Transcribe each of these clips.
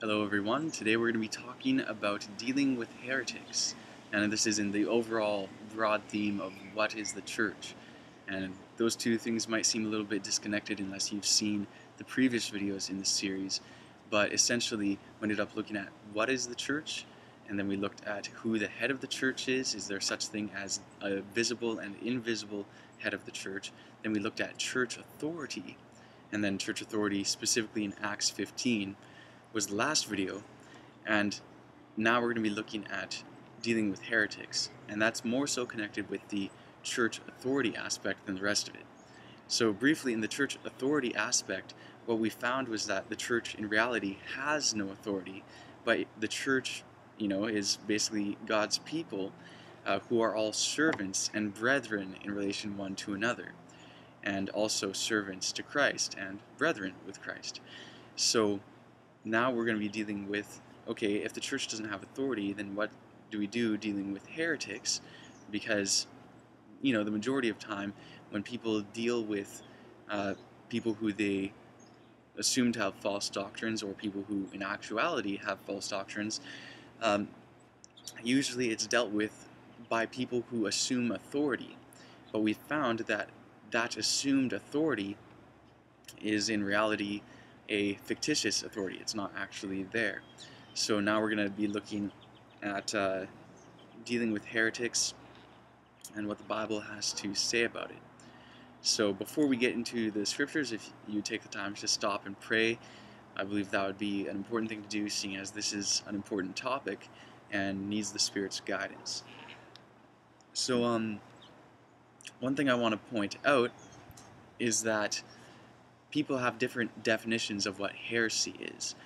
Hello everyone, today we're going to be talking about dealing with heretics, and this is in the overall broad theme of what is the church. And those two things might seem a little bit disconnected unless you've seen the previous videos in this series, but essentially we ended up looking at what is the church, and then we looked at who the head of the church is there such thing as a visible and invisible head of the church. Then we looked at church authority, and then church authority specifically in Acts 15 was the last video, and now we're going to be looking at dealing with heretics, and that's more so connected with the church authority aspect than the rest of it. So briefly, in the church authority aspect, what we found was that the church in reality has no authority, but the church, is basically God's people who are all servants and brethren in relation one to another, and also servants to Christ and brethren with Christ. So now we're going to be dealing with, okay, if the church doesn't have authority, then what do we do dealing with heretics? Because, the majority of time when people deal with people who they assume to have false doctrines, or people who in actuality have false doctrines, um, usually it's dealt with by people who assume authority. But we found that that assumed authority is in reality a fictitious authority. It's not actually there. So now we're going to be looking at dealing with heretics and what the Bible has to say about it. So before we get into the scriptures, if you take the time to stop and pray, I believe that would be an important thing to do, seeing as this is an important topic and needs the Spirit's guidance. So one thing I want to point out is that people have different definitions of what heresy is.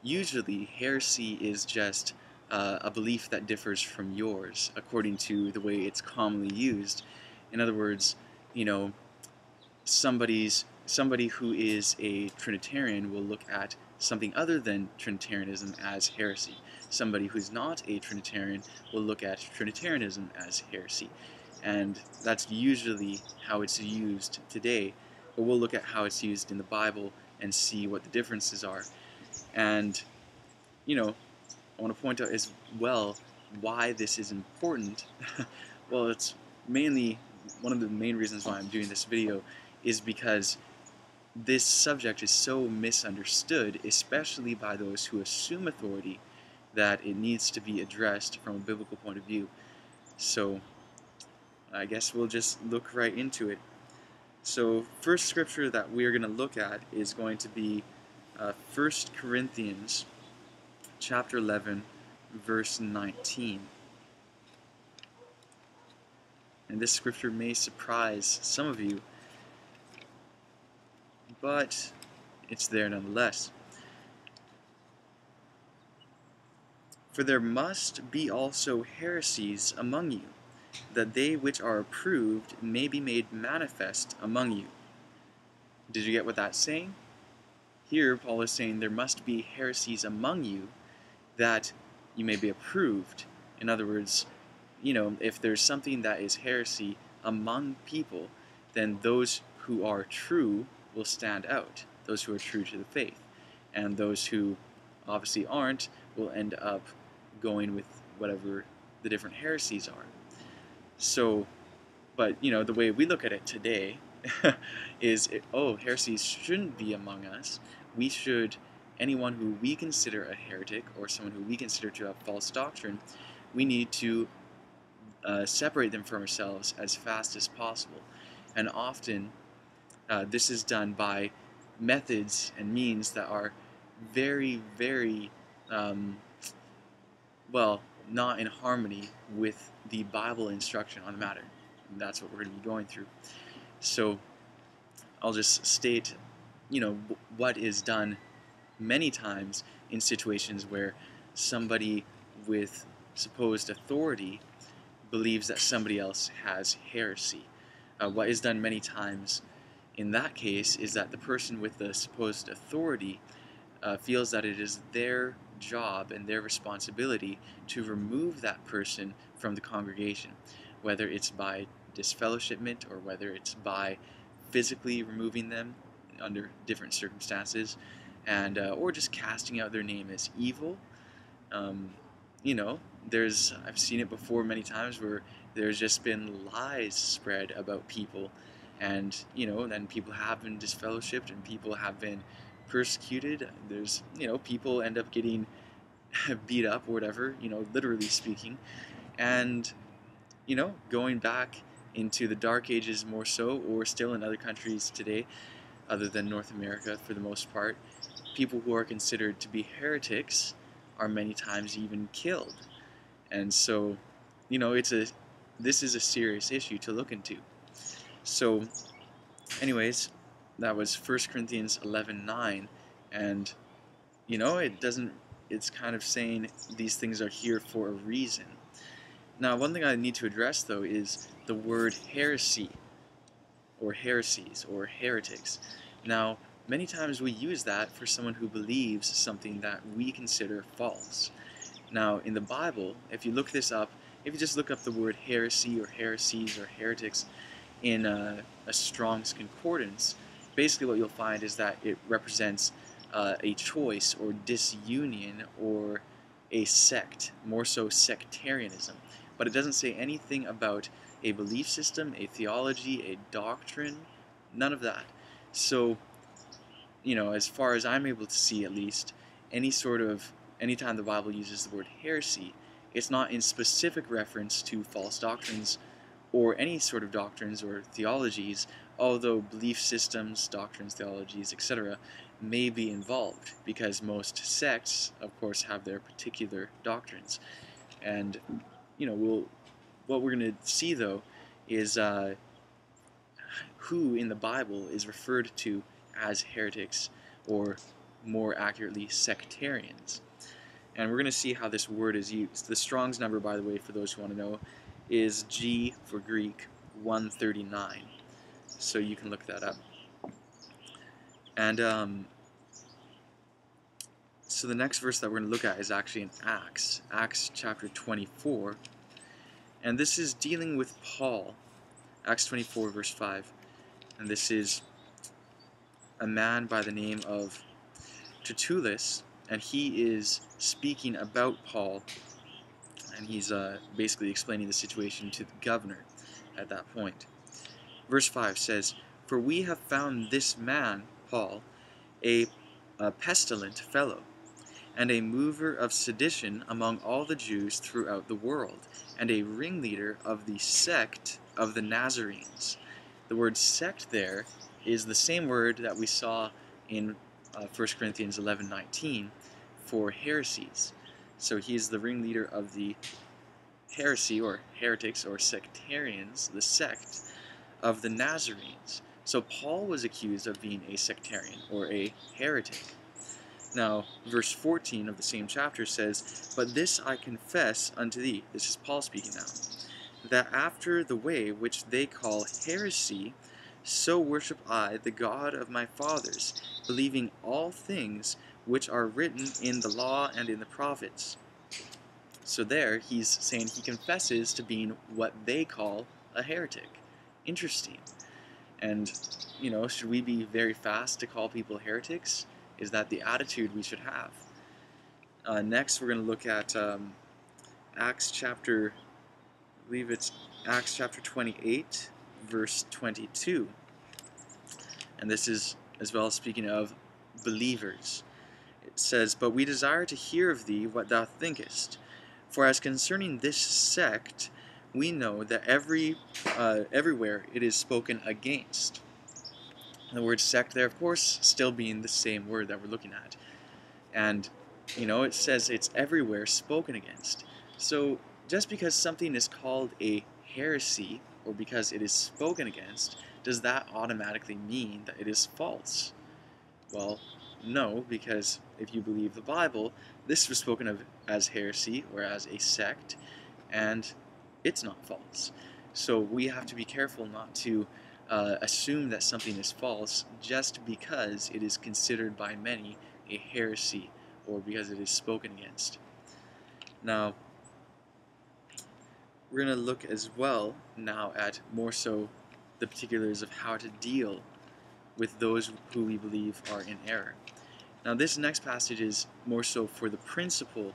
Usually, heresy is just a belief that differs from yours according to the way it's commonly used. In other words, somebody who is a Trinitarian will look at something other than Trinitarianism as heresy. Somebody who's not a Trinitarian will look at Trinitarianism as heresy. And that's usually how it's used today. But we'll look at how it's used in the Bible and see what the differences are. And, I want to point out as well why this is important. Well, it's mainly one of the main reasons why I'm doing this video is because this subject is so misunderstood, especially by those who assume authority, that it needs to be addressed from a biblical point of view. So I guess we'll just look right into it. So first scripture that we're going to look at is going to be 1 Corinthians chapter 11, verse 19. And this scripture may surprise some of you, but it's there nonetheless. For there must be also heresies among you, that they which are approved may be made manifest among you. Did you get what that's saying? Here, Paul is saying there must be heresies among you that you may be approved. In other words, if there's something that is heresy among people, then those who are true will stand out, those who are true to the faith. And those who obviously aren't will end up going with whatever the different heresies are. So, but the way we look at it today is, heresies shouldn't be among us. Anyone who we consider a heretic or someone who we consider to have false doctrine, we need to separate them from ourselves as fast as possible. And often this is done by methods and means that are very, very, not in harmony with the Bible instruction on the matter. And that's what we're going to be going through. So I'll just state, what is done many times in situations where somebody with supposed authority believes that somebody else has heresy. What is done many times in that case is that the person with the supposed authority feels that it is their job and their responsibility to remove that person from the congregation, whether it's by disfellowshipment or whether it's by physically removing them under different circumstances. and or just casting out their name as evil. Um, you know, I've seen it before many times where there's just been lies spread about people, and then people have been disfellowshipped and people have been persecuted. There's people end up getting beat up or whatever, literally speaking, and going back into the dark ages more so, or still in other countries today other than North America for the most part, people who are considered to be heretics are many times even killed. And so, this is a serious issue to look into. So, anyways, that was 1 Corinthians 11:9, and it's kind of saying these things are here for a reason. Now, one thing I need to address though is the word heresy, or heresies, or heretics. Now, many times we use that for someone who believes something that we consider false. Now, in the Bible, if you look this up, if you just look up the word heresy or heresies or heretics in a Strong's Concordance, basically what you'll find is that it represents a choice or disunion or a sect, more so sectarianism. But it doesn't say anything about a belief system, a theology, a doctrine, none of that. So, as far as I'm able to see at least, anytime the Bible uses the word heresy, it's not in specific reference to false doctrines or any sort of doctrines or theologies, although belief systems, doctrines, theologies, etc. may be involved, because most sects, of course, have their particular doctrines. And, what we're going to see, though, is who in the Bible is referred to as heretics, or more accurately, sectarians. And we're going to see how this word is used. The Strong's number, by the way, for those who want to know, is G for Greek 139. So you can look that up. And so the next verse that we're going to look at is actually in Acts chapter 24. And this is dealing with Paul, Acts 24, verse 5. And this is a man by the name of Tertullus, and he is speaking about Paul, and he's basically explaining the situation to the governor at that point. Verse 5 says, "For we have found this man, Paul, a pestilent fellow, and a mover of sedition among all the Jews throughout the world, and a ringleader of the sect of the Nazarenes." The word sect there is the same word that we saw in 1 Corinthians 11:19 for heresies. So he is the ringleader of the heresy, or heretics, or sectarians, the sect of the Nazarenes. So Paul was accused of being a sectarian, or a heretic. Now, verse 14 of the same chapter says, "But this I confess unto thee," this is Paul speaking now, "that after the way which they call heresy, so worship I the God of my fathers, believing all things which are written in the law and in the prophets." So there, he's saying he confesses to being what they call a heretic. Interesting. And, should we be very fast to call people heretics? Is that the attitude we should have? Next, we're going to look at Acts chapter 28, verse 22. And this is as well speaking of believers. It says, "But we desire to hear of thee what thou thinkest. For as concerning this sect, we know that everywhere it is spoken against." The word sect there, of course, still being the same word that we're looking at. And, it says it's everywhere spoken against. So just because something is called a heresy, or because it is spoken against, does that automatically mean that it is false? Well, no, because if you believe the Bible, this was spoken of as heresy, or as a sect, and it's not false. So we have to be careful not to assume that something is false just because it is considered by many a heresy, or because it is spoken against. Now, we're going to look as well now at more so the particulars of how to deal with those who we believe are in error. Now this next passage is more so for the principle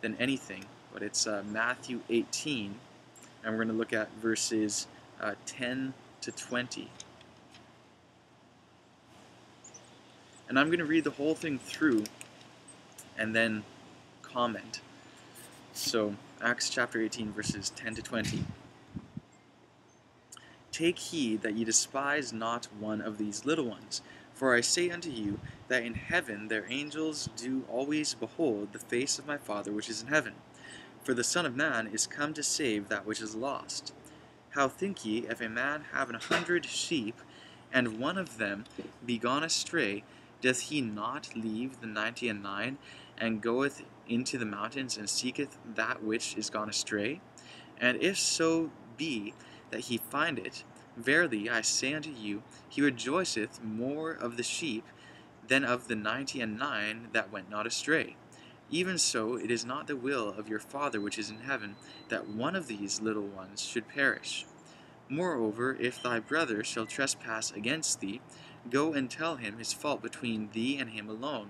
than anything, but it's Matthew 18, and we're going to look at verses 10 to 20. And I'm going to read the whole thing through and then comment. So, Acts chapter 18, verses 10 to 20. Take heed that ye despise not one of these little ones. For I say unto you, that in heaven their angels do always behold the face of my Father which is in heaven. For the Son of Man is come to save that which is lost. How think ye, if a man have 100 sheep, and one of them be gone astray, doth he not leave the 99, and goeth into the mountains, and seeketh that which is gone astray? And if so be that he find it, verily I say unto you, he rejoiceth more of the sheep than of the 99 that went not astray. Even so, it is not the will of your Father which is in heaven, that one of these little ones should perish. Moreover, if thy brother shall trespass against thee, go and tell him his fault between thee and him alone.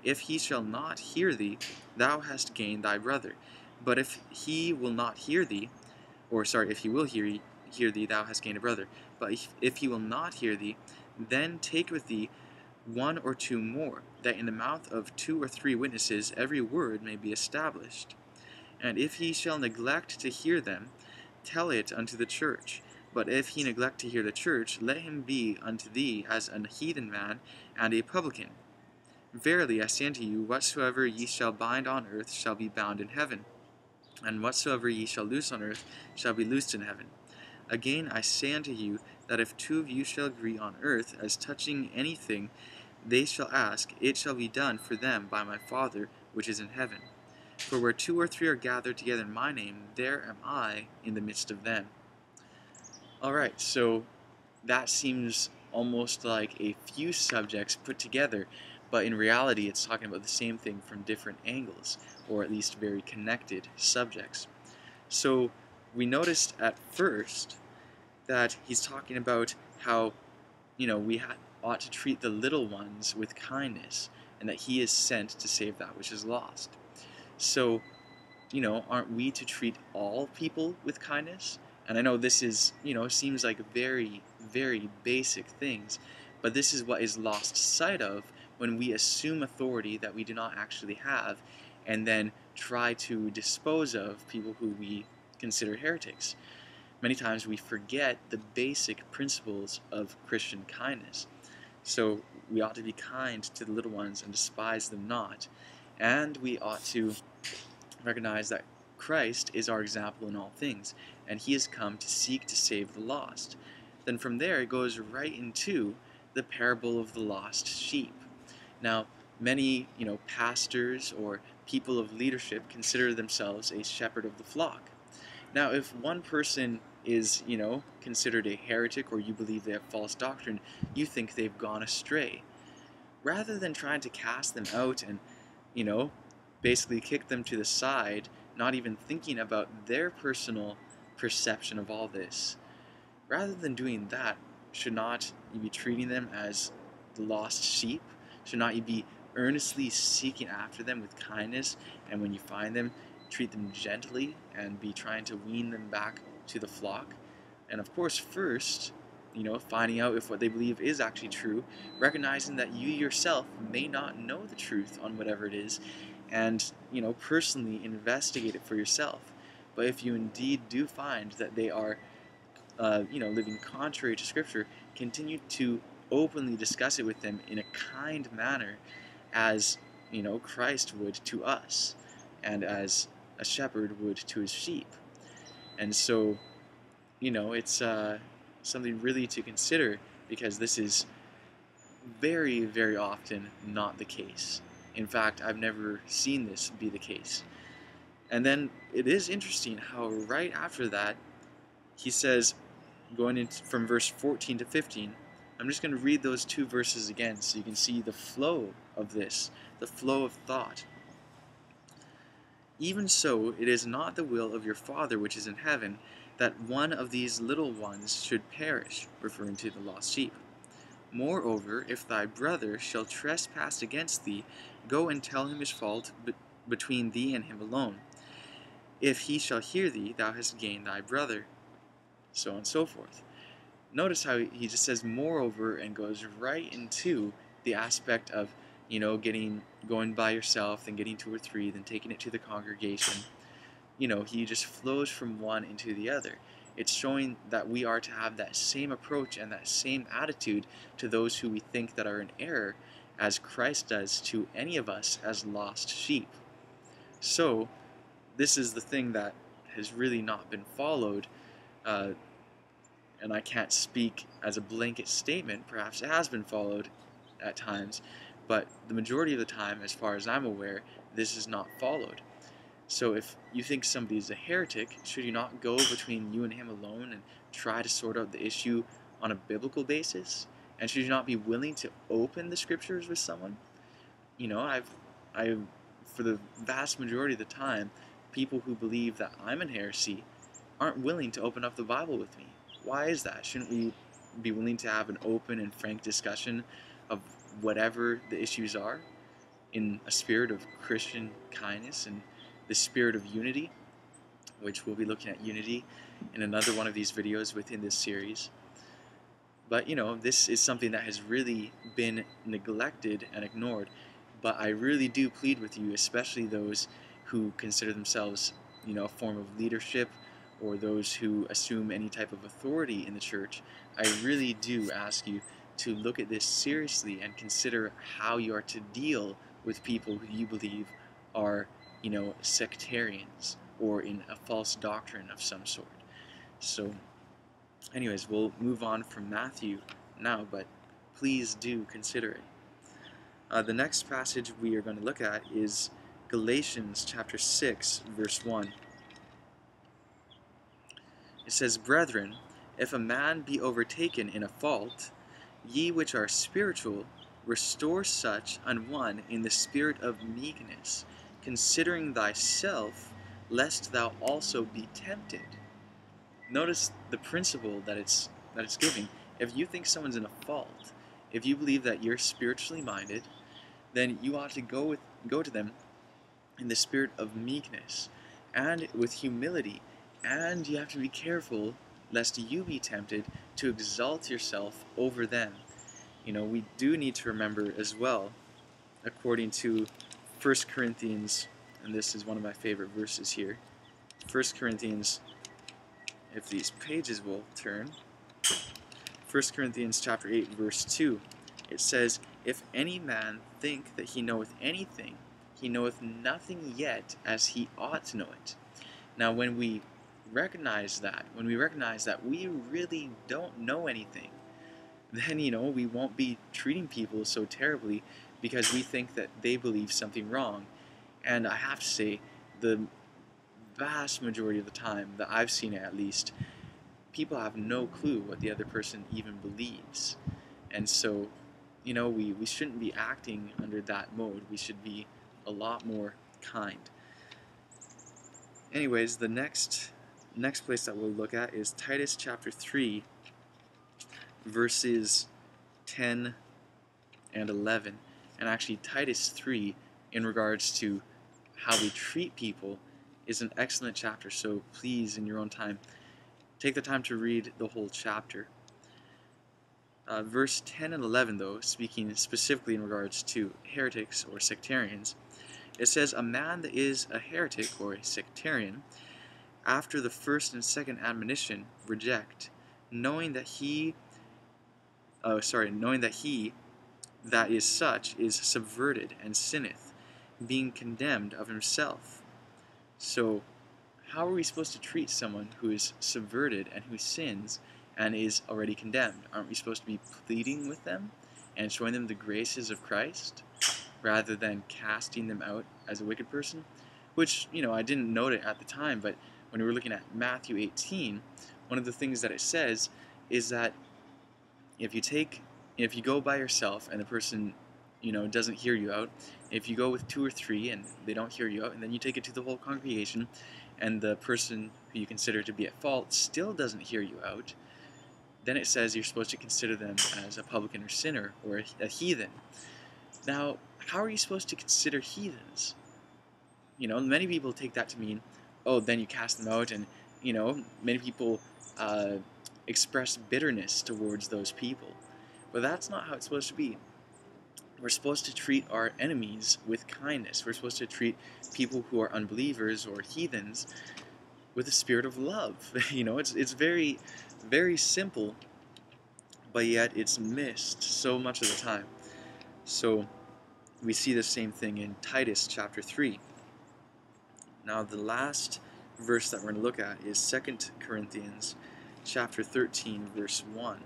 If he shall not hear thee, thou hast gained thy brother. But if he will not hear thee, if he will hear thee, thou hast gained a brother. But if he will not hear thee, then take with thee one or two more, that in the mouth of 2 or 3 witnesses every word may be established. And if he shall neglect to hear them, tell it unto the church. But if he neglect to hear the church, let him be unto thee as an heathen man and a publican. Verily I say unto you, whatsoever ye shall bind on earth shall be bound in heaven, and whatsoever ye shall loose on earth shall be loosed in heaven. Again I say unto you, that if 2 of you shall agree on earth as touching anything they shall ask, it shall be done for them by my Father which is in heaven. For where 2 or 3 are gathered together in my name, there am I in the midst of them. Alright, so that seems almost like a few subjects put together, but in reality it's talking about the same thing from different angles, or at least very connected subjects. So we noticed at first that he's talking about how, we ought to treat the little ones with kindness, and that he is sent to save that which is lost. So, aren't we to treat all people with kindness? And I know this is, seems like very, very basic things, but this is what is lost sight of when we assume authority that we do not actually have, and then try to dispose of people who we consider heretics. Many times we forget the basic principles of Christian kindness. So we ought to be kind to the little ones and despise them not. And we ought to recognize that Christ is our example in all things, and he has come to seek to save the lost. Then from there it goes right into the parable of the lost sheep. Now, many, pastors or people of leadership consider themselves a shepherd of the flock. Now, if one person is, considered a heretic, or you believe they have false doctrine, you think they've gone astray. Rather than trying to cast them out and, basically kick them to the side, not even thinking about their personal perception of all this, rather than doing that, should not you be treating them as the lost sheep? Should not you be earnestly seeking after them with kindness, and when you find them, treat them gently and be trying to wean them back to the flock? And of course, first, finding out if what they believe is actually true, recognizing that you yourself may not know the truth on whatever it is, and, personally investigate it for yourself. But if you indeed do find that they are, living contrary to Scripture, continue to openly discuss it with them in a kind manner, as, Christ would to us, and as a shepherd would to his sheep. And so, it's something really to consider, because this is very, very often not the case. In fact, I've never seen this be the case. And then it is interesting how right after that, he says, going into from verse 14 to 15, I'm just going to read those 2 verses again so you can see the flow of this, the flow of thought. Even so, it is not the will of your Father which is in heaven, that one of these little ones should perish, referring to the lost sheep. Moreover, if thy brother shall trespass against thee, go and tell him his fault between thee and him alone. If he shall hear thee, thou hast gained thy brother. So on and so forth. Notice how he just says moreover and goes right into the aspect of, going by yourself, then getting 2 or 3, then taking it to the congregation. He just flows from one into the other. It's showing that we are to have that same approach and that same attitude to those who we think that are in error as Christ does to any of us as lost sheep. So, this is the thing that has really not been followed, and I can't speak as a blanket statement. Perhaps it has been followed at times, but the majority of the time, as far as I'm aware, this is not followed. So if you think somebody is a heretic, should you not go between you and him alone and try to sort out the issue on a biblical basis? And should you not be willing to open the scriptures with someone? I've for the vast majority of the time, people who believe that I'm in heresy aren't willing to open up the Bible with me. Why is that? Shouldn't we be willing to have an open and frank discussion of whatever the issues are in a spirit of Christian kindness and the spirit of unity, which we'll be looking at unity in another one of these videos within this series. But this is something that has really been neglected and ignored. But I really do plead with you, especially those who consider themselves, a form of leadership, or those who assume any type of authority in the church. I really do ask you to look at this seriously and consider how you are to deal with people who you believe are, sectarians or in a false doctrine of some sort. So, anyways, we'll move on from Matthew now, but please do consider it. The next passage we are going to look at is Galatians chapter 6, verse 1. It says, Brethren, if a man be overtaken in a fault, ye which are spiritual, restore such an one in the spirit of meekness, considering thyself, lest thou also be tempted. Notice the principle that it's giving. If you think someone's in a fault, if you believe that you're spiritually minded, then you ought to go to them in the spirit of meekness and with humility, and you have to be careful lest you be tempted to exalt yourself over them. We do need to remember as well, according to 1 Corinthians, and this is one of my favorite verses here, 1 Corinthians, if these pages will turn, 1 Corinthians chapter 8, verse 2, it says, If any man think that he knoweth anything, he knoweth nothing yet as he ought to know it. Now when we recognize that we really don't know anything, then we won't be treating people so terribly because we think that they believe something wrong. And I have to say, the vast majority of the time that I've seen it, at least, people have no clue what the other person even believes. And so, we shouldn't be acting under that mode. We should be a lot more kind. Anyways, the next place that we'll look at is Titus chapter 3, verses 10 and 11. And actually, Titus 3, in regards to how we treat people, is an excellent chapter. So please, in your own time, take the time to read the whole chapter. Verse 10 and 11, though, speaking specifically in regards to heretics or sectarians, it says, A man that is a heretic or a sectarian, after the first and second admonition, reject, knowing that he that is such is subverted and sinneth, being condemned of himself. So, how are we supposed to treat someone who is subverted and who sins and is already condemned? Aren't we supposed to be pleading with them and showing them the graces of Christ, rather than casting them out as a wicked person? Which, I didn't note it at the time, but when we were looking at Matthew 18, one of the things that it says is that if you go by yourself and the person, doesn't hear you out, if you go with 2 or 3 and they don't hear you out, and then you take it to the whole congregation, and the person who you consider to be at fault still doesn't hear you out, then it says you're supposed to consider them as a publican or sinner or a heathen. Now, how are you supposed to consider heathens? Many people take that to mean, oh, then you cast them out, and many people express bitterness towards those people. But that's not how it's supposed to be. We're supposed to treat our enemies with kindness. We're supposed to treat people who are unbelievers or heathens with a spirit of love. It's very, very simple, but yet it's missed so much of the time. So we see the same thing in Titus chapter 3. Now the last verse that we're going to look at is 2 Corinthians chapter 13, verse 1.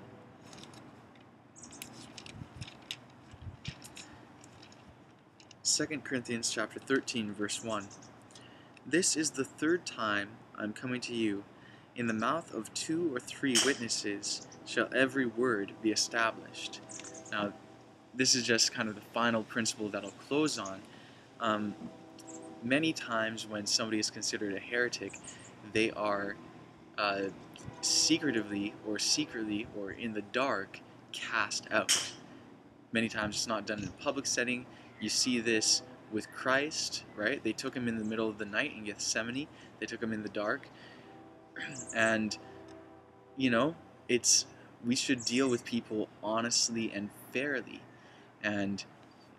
2 Corinthians chapter 13, verse 1. This is the third time I'm coming to you. In the mouth of 2 or 3 witnesses shall every word be established. Now, this is just kind of the final principle that I'll close on. Many times when somebody is considered a heretic, they are secretly or in the dark cast out. Many times it's not done in a public setting. You see this with Christ, right? They took him in the middle of the night in Gethsemane. They took him in the dark. And, we should deal with people honestly and fairly. And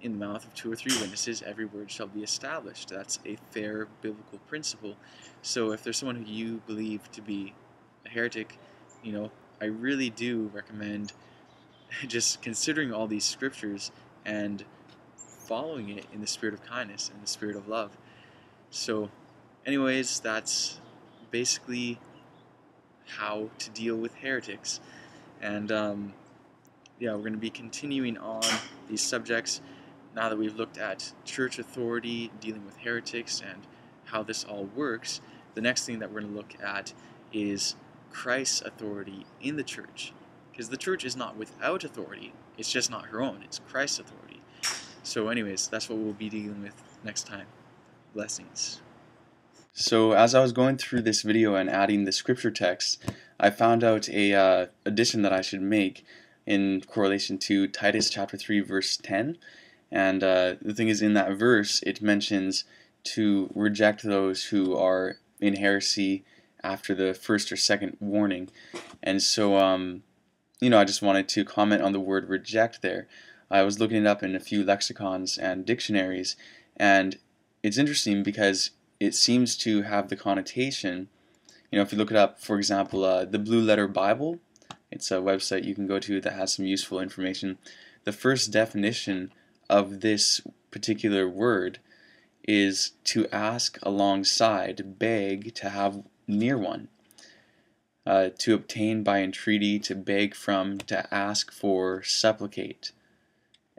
in the mouth of 2 or 3 witnesses, every word shall be established. That's a fair biblical principle. So if there's someone who you believe to be a heretic, I really do recommend just considering all these scriptures and following it in the spirit of kindness and the spirit of love. So anyways, that's basically how to deal with heretics. And we're going to be continuing on these subjects now that we've looked at church authority, dealing with heretics, and how this all works. The next thing that we're going to look at is Christ's authority in the church. Because the church is not without authority, it's just not her own, it's Christ's authority. So anyways, that's what we'll be dealing with next time. Blessings. So as I was going through this video and adding the scripture text, I found out a addition that I should make in correlation to Titus chapter 3 verse 10. And the thing is, in that verse it mentions to reject those who are in heresy after the first or second warning. And so I just wanted to comment on the word reject there. I was looking it up in a few lexicons and dictionaries, and it's interesting because it seems to have the connotation, if you look it up, for example, the Blue Letter Bible, it's a website you can go to that has some useful information. The first definition of this particular word is to ask alongside, beg, to have near one. To obtain by entreaty, to beg from, to ask for, supplicate.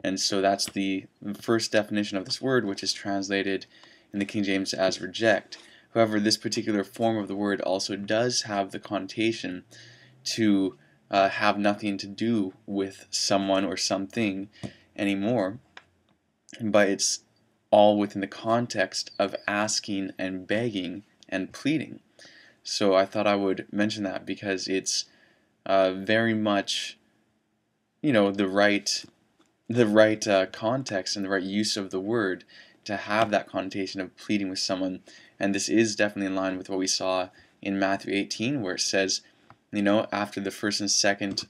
And so that's the first definition of this word, which is translated in the King James as reject. However, this particular form of the word also does have the connotation to have nothing to do with someone or something anymore, but it's all within the context of asking and begging and pleading. So I thought I would mention that because it's very much, the right context and the right use of the word to have that connotation of pleading with someone. And this is definitely in line with what we saw in Matthew 18, where it says, after the first and second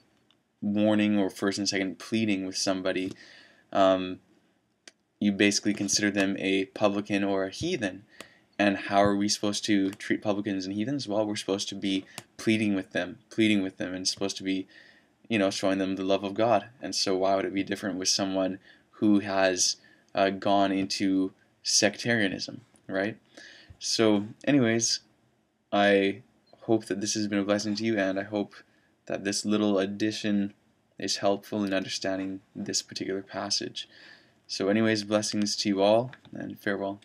warning or first and second pleading with somebody, you basically consider them a publican or a heathen. And how are we supposed to treat publicans and heathens? Well, we're supposed to be pleading with them, and supposed to be, showing them the love of God. And so why would it be different with someone who has gone into sectarianism, right? So anyways, I hope that this has been a blessing to you, and I hope that this little addition is helpful in understanding this particular passage. So anyways, blessings to you all, and farewell.